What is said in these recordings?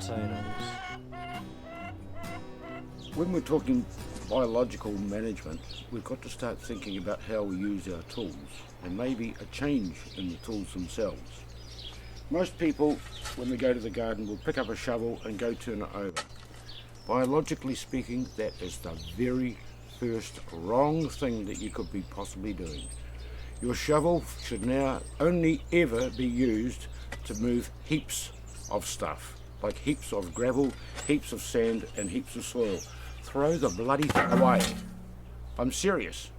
potatoes. When we're talking biological management, we've got to start thinking about how we use our tools and maybe a change in the tools themselves. Most people, when they go to the garden, will pick up a shovel and go turn it over. Biologically speaking, that is the very first wrong thing that you could be possibly doing. Your shovel should now only ever be used to move heaps of stuff, like heaps of gravel, heaps of sand and heaps of soil. Throw the bloody thing away. I'm serious.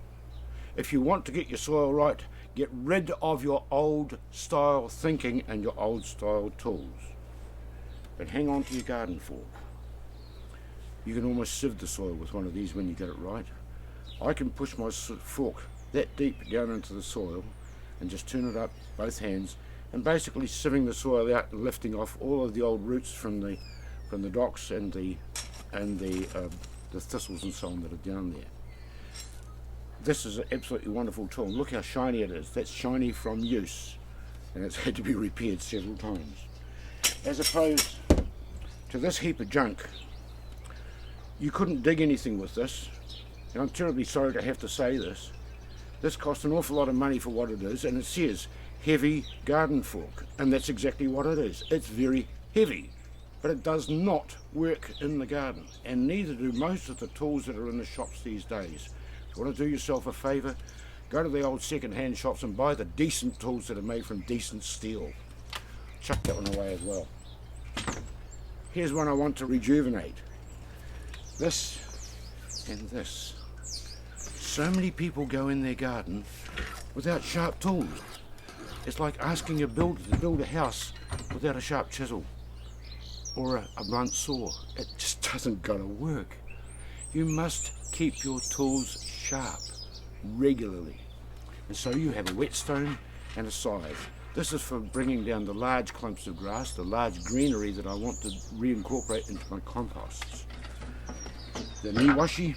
If you want to get your soil right, get rid of your old style thinking and your old style tools. But hang on to your garden fork. You can almost sieve the soil with one of these when you get it right. I can push my fork that deep down into the soil and just turn it up both hands and basically sieving the soil out and lifting off all of the old roots from the docks and the thistles and so on that are down there. This is an absolutely wonderful tool. Look how shiny it is. That's shiny from use, and it's had to be repaired several times. As opposed to this heap of junk, you couldn't dig anything with this, and I'm terribly sorry to have to say this. This costs an awful lot of money for what it is, and it says heavy garden fork, and that's exactly what it is. It's very heavy, but it does not work in the garden, and neither do most of the tools that are in the shops these days. If you want to do yourself a favour, go to the old second-hand shops and buy the decent tools that are made from decent steel. Chuck that one away as well. Here's one I want to rejuvenate. This and this. So many people go in their garden without sharp tools. It's like asking a builder to build a house without a sharp chisel or a blunt saw. It just doesn't gotta work. You must keep your tools sharp regularly. And so you have a whetstone and a scythe. This is for bringing down the large clumps of grass, the large greenery that I want to reincorporate into my composts. The niwashi,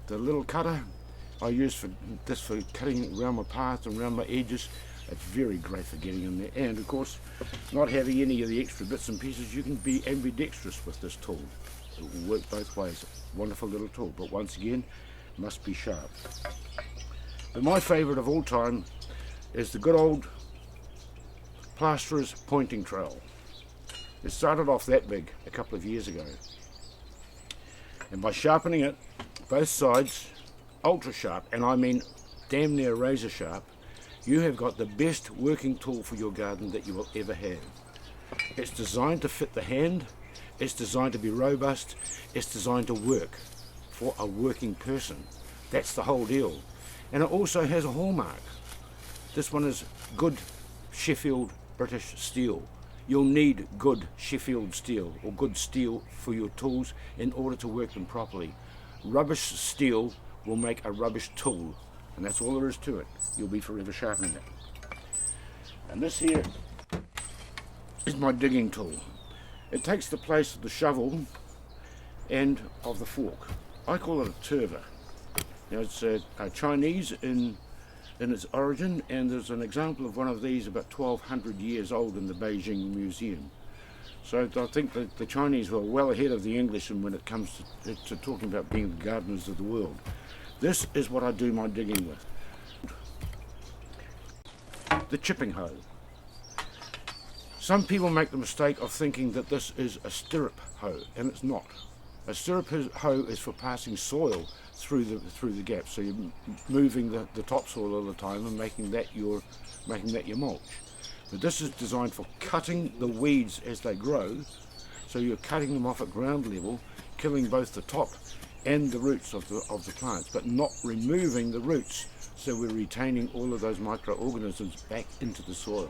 the little cutter, I use this for cutting around my path and around my edges. It's very great for getting in there, and of course, not having any of the extra bits and pieces, you can be ambidextrous with this tool. It will work both ways. Wonderful little tool, but once again, must be sharp. But my favourite of all time is the good old plasterer's pointing trowel. It started off that big a couple of years ago, and by sharpening it, both sides, ultra sharp, and I mean damn near razor sharp, you have got the best working tool for your garden that you will ever have. It's designed to fit the hand, it's designed to be robust, it's designed to work for a working person. That's the whole deal. And it also has a hallmark. This one is good Sheffield British steel. You'll need good Sheffield steel or good steel for your tools in order to work them properly. Rubbish steel will make a rubbish tool, and that's all there is to it. You'll be forever sharpening it. And this here is my digging tool. It takes the place of the shovel and of the fork. I call it a turver. Now it's Chinese in its origin, and there's an example of one of these about 1200 years old in the Beijing Museum. So I think that the Chinese were well ahead of the English when it comes to talking about being the gardeners of the world. This is what I do my digging with. The chipping hoe. Some people make the mistake of thinking that this is a stirrup hoe, and it's not. A stirrup hoe is for passing soil through the gaps, so you're moving the topsoil all the time and making that your mulch. But this is designed for cutting the weeds as they grow, so you're cutting them off at ground level, killing both the top and the roots of the plants, but not removing the roots, so we're retaining all of those microorganisms back into the soil.